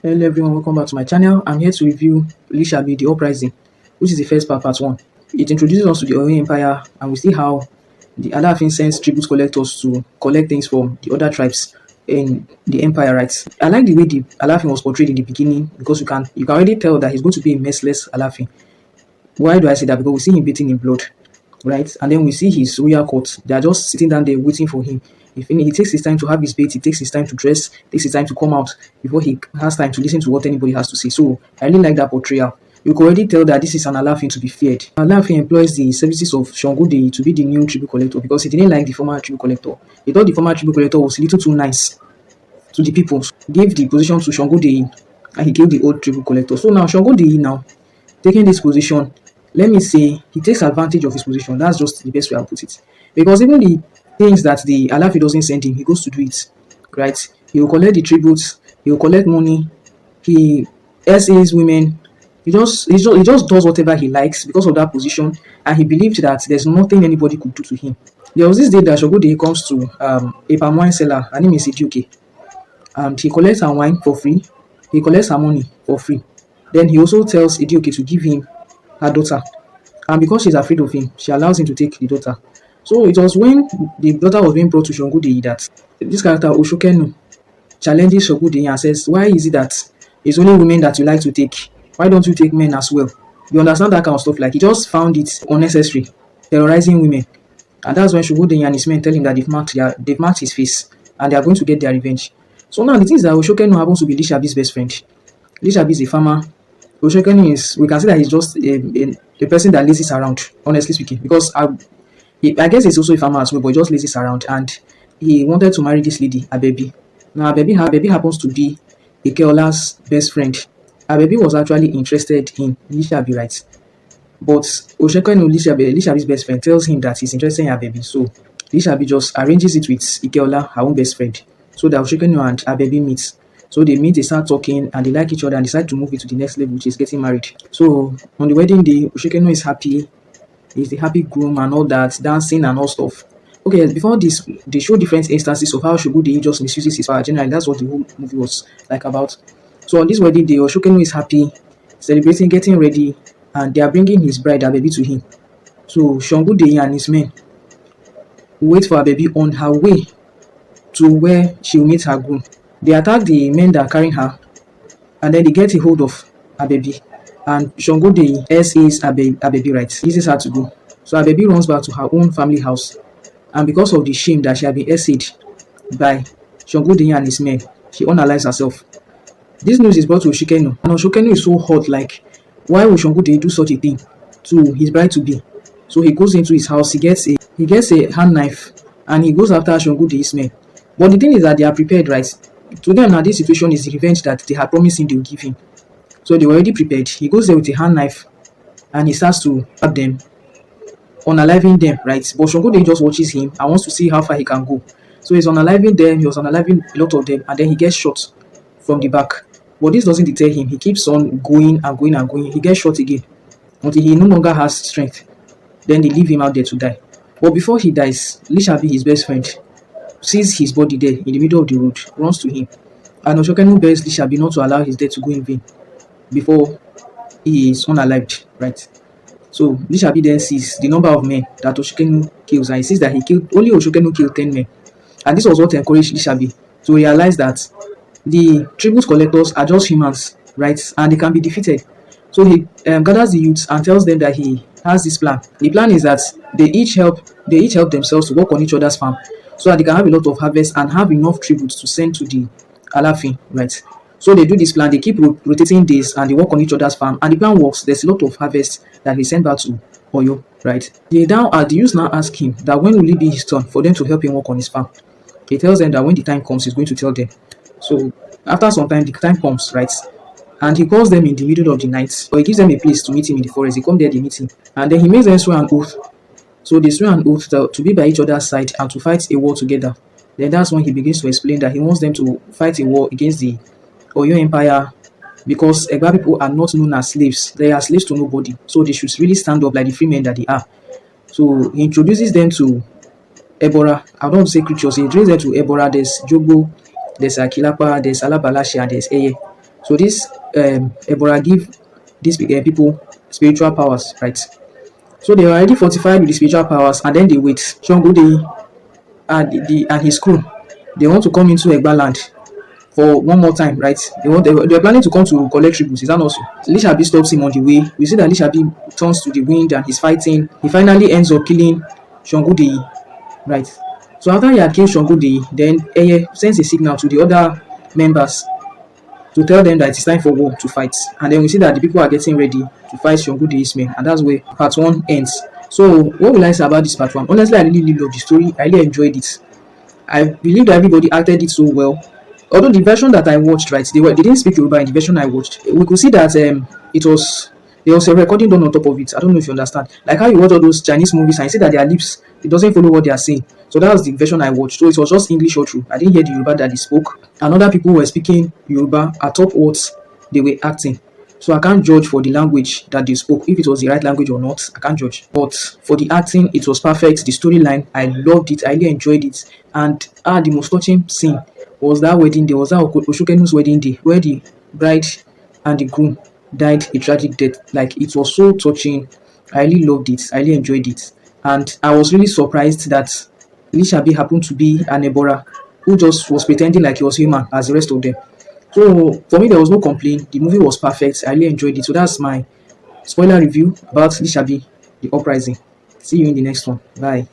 Hello everyone, welcome back to my channel. I'm here to review Lisabi, the uprising, which is the first part 1. It introduces us to the Oyo Empire and we see how the Alaafin sends tribute collectors to collect things from the other tribes in the empire, right? I like the way the Alaafin was portrayed in the beginning because you can already tell that he's going to be a merciless Alaafin. Why do I say that? Because we see him bathing in blood, right? And then we see his royal court. They are just sitting down there waiting for him. If he takes his time to have his bath, he takes his time to dress, takes his time to come out before he has time to listen to what anybody has to say. So I really like that portrayal. You can already tell that this is an Alaafin to be feared. Alaafin employs the services of Shango Deyi to be the new tribute collector because he didn't like the former tribute collector. He thought the former tribute collector was a little too nice to the people. He gave the position to Shango Deyi and he killed the old tribute collector. So now Shango Deyi now taking this position, let me say he takes advantage of his position. That's just the best way I'll put it. Because even the things that the Alaafin doesn't send him, he goes to do it, right? He will collect the tributes, he will collect money, he essays women, he just does whatever he likes because of that position, and he believed that there's nothing anybody could do to him. There was this day that Shogode comes to a palm wine seller, her name is Idioke, and he collects her wine for free, he collects her money for free. Then he also tells Idioke to give him her daughter, and because she's afraid of him, she allows him to take the daughter. So it was when the daughter was being brought to Shango Deyi that this character Oshokenu challenges Shango Deyi and says, why is it that it's only women that you like to take? Why don't you take men as well? You understand that kind of stuff? Like, he just found it unnecessary, terrorizing women. And that's when Shango Deyi and his men tell him that they've marked his face and they are going to get their revenge. So now the thing is that Oshokenu happens to be Lisabi's best friend. Lisabi is a farmer. Oshokenu is, we can see that he's just a person that lazes around, honestly speaking, because I guess he's also a farmer as well, but he just lazes around, and he wanted to marry this lady, Abebi. Now, Abebi happens to be Ikeola's best friend. Abebi was actually interested in Lisabi, right? But Oshokenu, Lisabi's best friend, tells him that he's interested in Abebi, so Lisabi just arranges it with Ikeola, her own best friend, so that Oshokenu and Abebi meet. So they meet, they start talking, and they like each other and decide to move it to the next level, which is getting married. So on the wedding day, Oshokenu is happy. He's the happy groom and all that, dancing and all stuff. Okay, before this, they show different instances of how Shango Deyi just misuses his power. Generally, that's what the whole movie was like about. So on this wedding day, Oshokenu is happy, celebrating, getting ready, and they are bringing his bride, Abebi, to him. So Shango Deyi and his men wait for Abebi on her way to where she will meet her groom. They attack the men that are carrying her, and then they get a hold of Abebi. And Shango Deyi essays Abebi, right, uses her to go. So Abebi runs back to her own family house, and because of the shame that she had been essayed by Shango Deyi and his men, she unalives herself. This news is brought to Oshokenu, and Oshokenu is so hot, like, why would Shango Deyi do such a thing to his bride-to-be? So he goes into his house, he gets a hand knife, and he goes after Shango Deyi's men. But the thing is that they are prepared, right? To them now, this situation is the revenge that they had promised him they would give him. So they were already prepared. He goes there with a hand knife and he starts to stab them, unaliving them, right? But Shango Deyi just watches him and wants to see how far he can go. So he's unaliving them, he was unaliving a lot of them, and then he gets shot from the back. But this doesn't deter him. He keeps on going and going and going. He gets shot again until he no longer has strength. Then they leave him out there to die. But before he dies, Lisabi, his best friend, sees his body there in the middle of the road, runs to him. And Oshokenu begs Lisabi not to allow his death to go in vain before he is unalived, right? So Lisabi then sees the number of men that Oshokenu kills, and he sees that only Oshokenu killed 10 men. And this was what encouraged Lisabi to realize that the tribute collectors are just humans, right? And they can be defeated. So he gathers the youths and tells them that he has this plan. The plan is that they each help themselves to work on each other's farm so that they can have a lot of harvest and have enough tributes to send to the Alaafin, right? So they do this plan, they keep rotating days and they work on each other's farm, and the plan works. There's a lot of harvest that he sent back to Oyo, right? The youth now ask him that when will it be his turn for them to help him work on his farm. He tells them that when the time comes, he's going to tell them. So after some time, the time comes, right? And he calls them in the middle of the night, or he gives them a place to meet him in the forest. They come there, they meet him, and then he makes them swear an oath. So they swear an oath to be by each other's side and to fight a war together. Then that's when he begins to explain that he wants them to fight a war against the Oyo Empire, because Egba people are not known as slaves. They are slaves to nobody. So they should really stand up like the free men that they are. So he introduces them to Ebora. I don't want to say creatures. He introduces them to Ebora. There's Jogo, there's Akilapa, there's Alabalashi, and there's Eye. So this Ebora give these people spiritual powers, right? So they were already fortified with the spiritual powers, and then they wait. Shango and his crew, they want to come into Egba land for one more time, right? They were planning to come to collect tributes. Is that not so? Lishabi stops him on the way. We see that Lishabi turns to the wind and he's fighting. He finally ends up killing Shango right? So after he had killed Shango then Eye sends a signal to the other members to tell them that it's time for war to fight. And then we see that the people are getting ready to fight Shango men, and that's where part one ends. So what will I say about this part one? Honestly, I really love the story. I really enjoyed it. I believe that everybody acted it so well. Although the version that I watched, right, they didn't speak Yoruba in the version I watched. We could see that it was there was a recording done on top of it. I don't know if you understand. Like how you watch all those Chinese movies and you see that their lips it doesn't follow what they are saying. So that was the version I watched. So it was just English or true. I didn't hear the Yoruba that they spoke. And other people were speaking Yoruba at top what they were acting. So I can't judge for the language that they spoke, if it was the right language or not. I can't judge. But for the acting, it was perfect. The storyline, I loved it. I really enjoyed it. And the most touching scene was that wedding day. Was that Oshukenu's wedding day, where the bride and the groom died a tragic death. Like it was so touching. I really loved it. I really enjoyed it. And I was really surprised that Lishabi happened to be an Ebora who just was pretending like he was human as the rest of them. So for me, there was no complaint. The movie was perfect. I really enjoyed it. So that's my spoiler review about Lishabi, the uprising. See you in the next one. Bye.